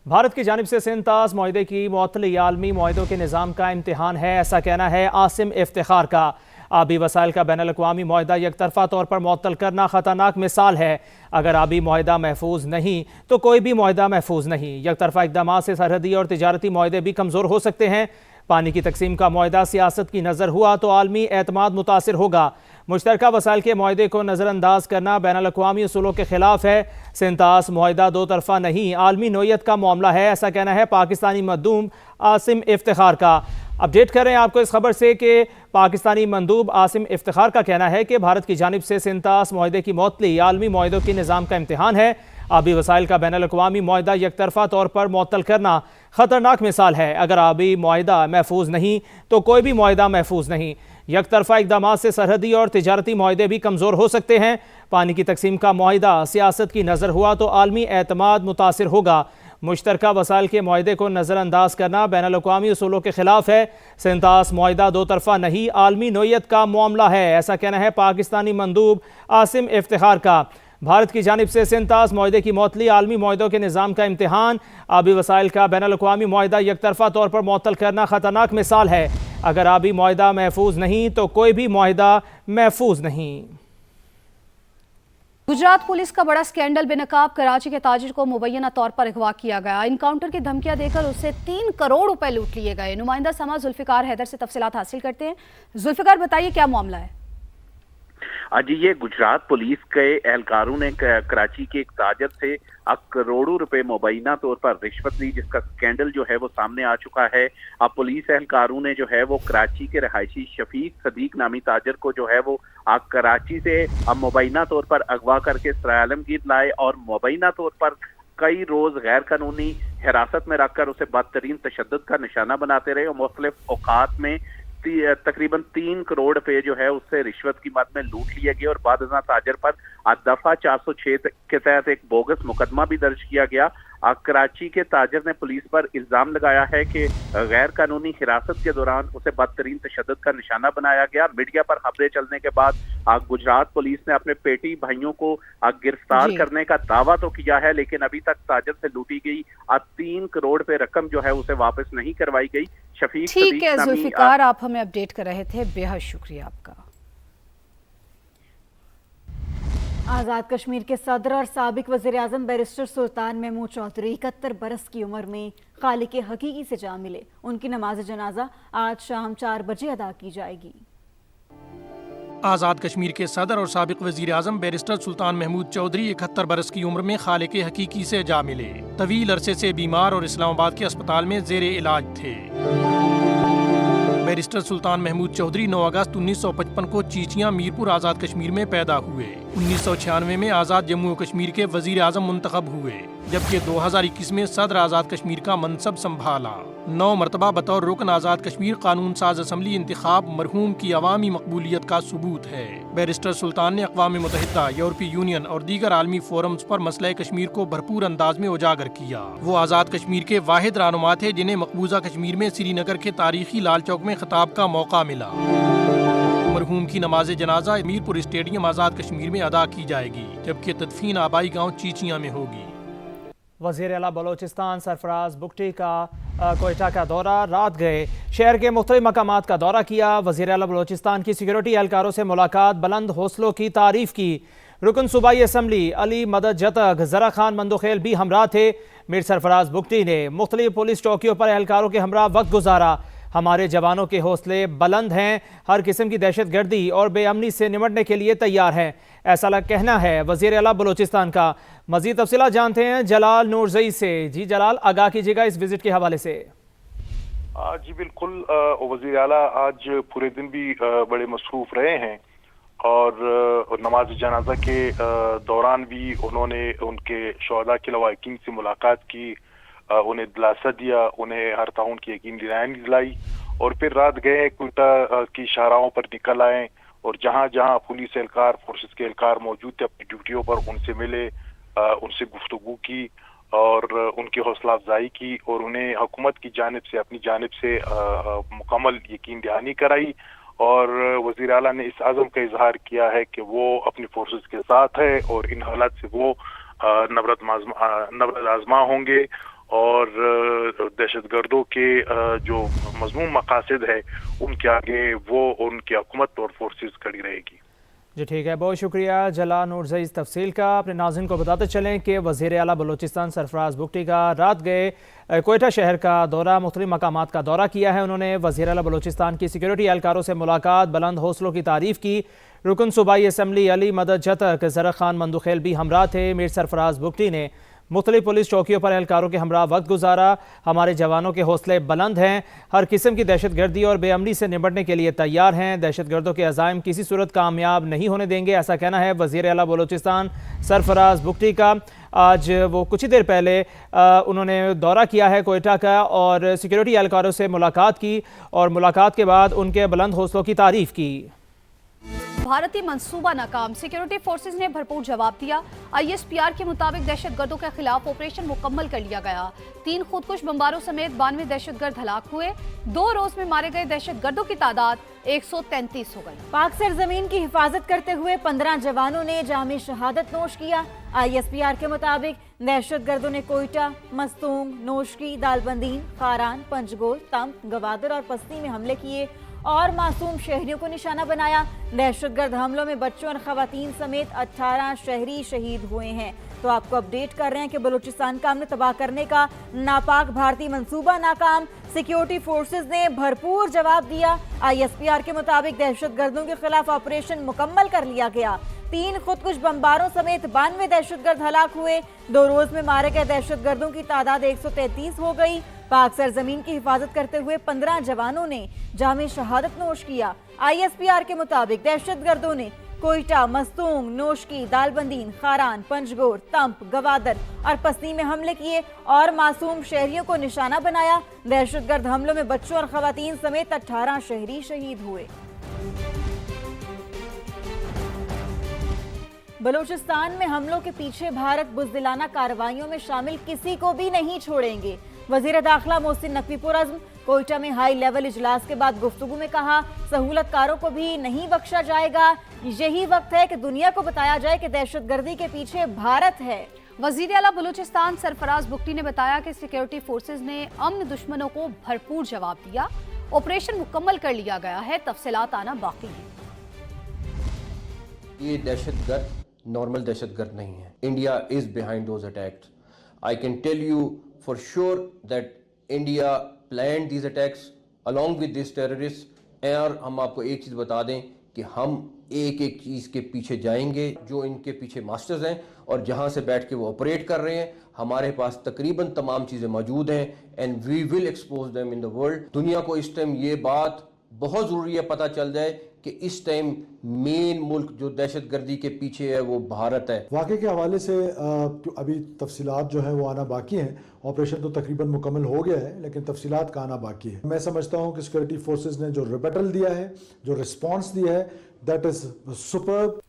بھارت کی جانب سے سنتاز معاہدے کی معطلی عالمی معاہدوں کے نظام کا امتحان ہے، ایسا کہنا ہے عاصم افتخار کا۔ آبی وسائل کا بین الاقوامی معاہدہ یک طرفہ طور پر معطل کرنا خطرناک مثال ہے۔ اگر آبی معاہدہ محفوظ نہیں تو کوئی بھی معاہدہ محفوظ نہیں۔ یک طرفہ اقدامات سے سرحدی اور تجارتی معاہدے بھی کمزور ہو سکتے ہیں۔ پانی کی تقسیم کا معاہدہ سیاست کی نظر ہوا تو عالمی اعتماد متاثر ہوگا۔ مشترکہ وسائل کے معاہدے کو نظر انداز کرنا بین الاقوامی اصولوں کے خلاف ہے۔ سنتاز معاہدہ دو طرفہ نہیں، عالمی نوعیت کا معاملہ ہے، ایسا کہنا ہے پاکستانی مندوب عاصم افتخار کا۔ اپڈیٹ کر رہے ہیں آپ کو اس خبر سے کہ پاکستانی مندوب عاصم افتخار کا کہنا ہے کہ بھارت کی جانب سے سنتاز معاہدے کی معطلی عالمی معاہدوں کے نظام کا امتحان ہے۔ آبی وسائل کا بین الاقوامی معاہدہ یک طرفہ طور پر معطل کرنا خطرناک مثال ہے۔ اگر آبی معاہدہ محفوظ نہیں تو کوئی بھی معاہدہ محفوظ نہیں۔ یک طرفہ اقدامات سے سرحدی اور تجارتی معاہدے بھی کمزور ہو سکتے ہیں۔ پانی کی تقسیم کا معاہدہ سیاست کی نظر ہوا تو عالمی اعتماد متاثر ہوگا۔ مشترکہ وسائل کے معاہدے کو نظر انداز کرنا بین الاقوامی اصولوں کے خلاف ہے۔ سنتاز معاہدہ دو طرفہ نہیں، عالمی نوعیت کا معاملہ ہے، ایسا کہنا ہے پاکستانی مندوب عاصم افتخار کا۔ بھارت کی جانب سے سنتاز معاہدے کی معطلی عالمی معاہدوں کے نظام کا امتحان۔ آبی وسائل کا بین الاقوامی معاہدہ یک طرفہ طور پر معطل کرنا خطرناک مثال ہے۔ اگر آبی معاہدہ محفوظ نہیں تو کوئی بھی معاہدہ محفوظ نہیں۔ گجرات پولیس کا بڑا سکینڈل بے نقاب کراچی کے تاجر کو مبینہ طور پر اغوا کیا گیا۔ انکاؤنٹر کی دھمکیاں دے کر اسے 3 کروڑ روپے لوٹ لیے گئے۔ نمائندہ سما ذوالفقار حیدر سے تفصیلات حاصل کرتے ہیں۔ ذوالفقار بتائیے کیا معاملہ ہے؟ جی، یہ گجرات پولیس کے اہلکاروں نے کراچی کے ایک تاجر سے کروڑوں روپے مبینہ طور پر رشوت لی، جس کا سکینڈل جو ہے وہ سامنے آ چکا ہے۔ اب پولیس اہلکاروں نے جو ہے وہ کراچی کے رہائشی شفیق صدیق نامی تاجر کو جو ہے وہ کراچی سے مبینہ طور پر اغوا کر کے سرائے عالمگیر لائے اور مبینہ طور پر کئی روز غیر قانونی حراست میں رکھ کر اسے بدترین تشدد کا نشانہ بناتے رہے اور مختلف اوقات میں تقریباً 3 کروڑ روپے جو ہے اس سے رشوت کی مد میں لوٹ لیے گئے اور بعد ازاں تاجر پر دفعہ 406 کے تحت ایک بوگس مقدمہ بھی درج کیا گیا۔ کراچی کے تاجر نے پولیس پر الزام لگایا ہے کہ غیر قانونی حراست کے دوران اسے بدترین تشدد کا نشانہ بنایا گیا۔ میڈیا پر خبریں چلنے کے بعد گجرات پولیس نے اپنے پیٹی بھائیوں کو گرفتار کرنے کا دعویٰ تو کیا ہے، لیکن ابھی تک تاجر سے لوٹی گئی 3 کروڑ روپے رقم جو ہے اسے واپس نہیں کروائی گئی۔ شفیق ٹھیک ہے ذوالفقار، آپ ہمیں اپڈیٹ کر رہے تھے، بے حد شکریہ آپ کا۔ آزاد کشمیر کے صدر اور سابق وزیر اعظم بیرسٹر سلطان محمود چودھری 71 برس کی عمر میں خالق حقیقی سے جا ملے۔ ان کی نماز جنازہ آج شام 4 بجے ادا کی جائے گی۔ آزاد کشمیر کے صدر اور سابق وزیر اعظم بیرسٹر سلطان محمود چودھری 71 برس کی عمر میں خالق حقیقی سے جا ملے۔ طویل عرصے سے بیمار اور اسلام آباد کے اسپتال میں زیر علاج تھے۔ بیرسٹر سلطان محمود چودھری 9 اگست 1955 کو چیچیاں میرپور آزاد کشمیر میں پیدا ہوئے۔ 1996 میں آزاد جموں و کشمیر کے وزیر اعظم منتخب ہوئے، جبکہ 2021 میں صدر آزاد کشمیر کا منصب سنبھالا۔ 9 مرتبہ بطور رکن آزاد کشمیر قانون ساز اسمبلی انتخاب مرحوم کی عوامی مقبولیت کا ثبوت ہے۔ بیرسٹر سلطان نے اقوام متحدہ، یورپی یونین اور دیگر عالمی فورمز پر مسئلہ کشمیر کو بھرپور انداز میں اجاگر کیا۔ وہ آزاد کشمیر کے واحد رہنما تھے جنہیں مقبوضہ کشمیر میں سری نگر کے تاریخی لال چوک میں خطاب کا موقع ملا۔ مرحوم کی نماز جنازہ میرپور اسٹیڈیم آزاد کشمیر میں ادا کی جائے گی، جبکہ تدفین آبائی گاؤں چیچیاں میں ہوگی۔ وزیر اعلیٰ بلوچستان سرفراز بگٹی کا کوئٹہ کا دورہ، رات گئے شہر کے مختلف مقامات کا دورہ کیا۔ وزیر اعلیٰ بلوچستان کی سیکیورٹی اہلکاروں سے ملاقات، بلند حوصلوں کی تعریف کی۔ رکن صوبائی اسمبلی علی مدد جتک، ذرا خان مندوخیل بھی ہمراہ تھے۔ میر سرفراز بگٹی نے مختلف پولیس چوکیوں پر اہلکاروں کے ہمراہ وقت گزارا۔ ہمارے جوانوں کے حوصلے بلند ہیں، ہر قسم کی دہشت گردی اور بے امنی سے نمٹنے کے لیے تیار ہیں، ایسا کہنا ہے وزیر اعلیٰ بلوچستان کا۔ مزید تفصیلات جانتے ہیں جلال نورزئی سے۔ جی جلال، آگاہ کیجیے گا اس وزٹ کے حوالے سے۔ جی بالکل، وزیر اعلیٰ آج پورے دن بھی بڑے مصروف رہے ہیں اور نماز جنازہ کے دوران بھی انہوں نے ان کے شہداء کے لواحقین سے ملاقات کی، انہیں دلاسا دیا، انہیں ہر تعاون کی یقین دلائی اور پھر رات گئے کوئٹہ کی شاہراہوں پر نکل آئے اور جہاں جہاں پولیس اہلکار، فورسز کے اہلکار موجود تھے اپنی ڈیوٹیوں پر ان سے ملے، ان سے گفتگو کی اور ان کی حوصلہ افزائی کی اور انہیں حکومت کی جانب سے، اپنی جانب سے مکمل یقین دہانی کرائی اور وزیر اعلیٰ نے اس عزم کا اظہار کیا ہے کہ وہ اپنی فورسز کے ساتھ ہے اور ان حالات سے وہ نبرد آزما ہوں گے اور دہشت گردوں کے جو مذموم مقاصد ہے ان کے آگے وہ ان کی حکومت اور فورسز کھڑی رہے گی. جی ٹھیک ہے، بہت شکریہ جلا نورزئی اس تفصیل کا. اپنے ناظرین کو بتاتے چلیں کہ وزیر اعلیٰ بلوچستان سرفراز بگٹی کا رات گئے کوئٹہ شہر کا دورہ، مختلف مقامات کا دورہ کیا ہے. انہوں نے وزیر اعلیٰ بلوچستان کی سیکیورٹی اہلکاروں سے ملاقات، بلند حوصلوں کی تعریف کی. رکن صوبائی اسمبلی علی مدد جتک زرق خان مندوخیل بھی ہمراہ تھے. میر سرفراز بگٹی نے مختلف پولیس چوکیوں پر اہلکاروں کے ہمراہ وقت گزارا. ہمارے جوانوں کے حوصلے بلند ہیں، ہر قسم کی دہشت گردی اور بے امنی سے نمٹنے کے لیے تیار ہیں. دہشت گردوں کے عزائم کسی صورت کامیاب نہیں ہونے دیں گے، ایسا کہنا ہے وزیر اعلیٰ بلوچستان سرفراز بگٹی کا. آج وہ کچھ ہی دیر پہلے انہوں نے دورہ کیا ہے کوئٹہ کا اور سیکیورٹی اہلکاروں سے ملاقات کی اور ملاقات کے بعد ان کے بلند حوصلوں کی تعریف کی. بھارتی منصوبہ ناکام، سیکیورٹی فورسز نے بھرپور جواب دیا. ISPR کے مطابق دہشت گردوں کے خلاف آپریشن مکمل کر لیا گیا. 3 خودکش بمباروں سمیت 92 دہشت گرد ہلاک ہوئے. 2 روز میں مارے گئے دہشت گردوں کی تعداد 133 ہو گئی. پاک سرزمین کی حفاظت کرتے ہوئے 15 جوانوں نے جام شہادت نوش کیا. ISPR کے مطابق دہشت گردوں نے کوئٹہ، مستونگ، نوشکی، دالبندین، خاران، پنجگور، تمپ، گوادر اور پستی میں حملے کیے اور معصوم شہریوں کو نشانہ بنایا. دہشت گرد حملوں میں بچوں اور خواتین سمیت 18 شہری شہید ہوئے ہیں. تو آپ کو اپڈیٹ کر رہے ہیں کہ بلوچستان کا امن تباہ کرنے کا ناپاک بھارتی منصوبہ ناکام، سیکیورٹی فورسز نے بھرپور جواب دیا. ISPR کے مطابق دہشت گردوں کے خلاف آپریشن مکمل کر لیا گیا. 3 خودکش بمباروں سمیت 92 دہشت گرد ہلاک ہوئے. 2 روز میں مارے گئے دہشت گردوں کی تعداد 133 ہو گئی. پاک سرزمین کی حفاظت کرتے ہوئے 15 جوانوں نے جام شہادت نوش کیا. ISPR کے مطابق دہشت گردوں نے کوئٹہ، مستونگ، نوشکی، دالبندین، خاران، پنجگور، تمپ، گوادر اور پستی میں حملے کیے اور معصوم شہریوں کو نشانہ بنایا. دہشت گرد حملوں میں بچوں اور خواتین سمیت 18 شہری شہید ہوئے. بلوچستان میں حملوں کے پیچھے بھارت بزدلانہ کارروائیوں میں شامل کسی کو بھی نہیں چھوڑیں گے. وزیر داخلہ محسن نقوی پرعزم کوئٹہ میں ہائی لیول اجلاس کے بعد گفتگو میں کہا، سہولت کاروں کو بھی نہیں بخشا جائے گا. یہی وقت ہے کہ دنیا کو بتایا جائے کہ دہشت گردی کے پیچھے بھارت ہے. وزیر اعلیٰ بلوچستان سرفراز بگٹی نے بتایا کہ سیکیورٹی فورسز نے امن دشمنوں کو بھرپور جواب دیا. آپریشن مکمل کر لیا گیا ہے، تفصیلات آنا باقی ہیں. یہ دہشت گرد نارمل دہشت گرد نہیں ہے. India is behind those attacks. I can tell you for sure that India planned these attacks along with these terrorists. اور ہم آپ کو ایک چیز بتا دیں کہ ہم ایک ایک چیز کے پیچھے جائیں گے جو ان کے پیچھے ماسٹرز ہیں اور جہاں سے بیٹھ کے وہ آپریٹ کر رہے ہیں. ہمارے پاس تقریباً تمام چیزیں موجود ہیں and we will expose them in the world. دنیا کو اس ٹائم یہ بات بہت ضروری ہے پتہ چل جائے کہ اس ٹائم مین ملک جو دہشت گردی کے پیچھے ہے وہ بھارت ہے. واقعے کے حوالے سے ابھی تفصیلات جو ہیں وہ آنا باقی ہیں. آپریشن تو تقریباً مکمل ہو گیا ہے لیکن تفصیلات کا آنا باقی ہے. میں سمجھتا ہوں کہ سیکورٹی فورسز نے جو ریبٹل دیا ہے، جو ریسپانس دیا ہے، دیٹ از سپرب.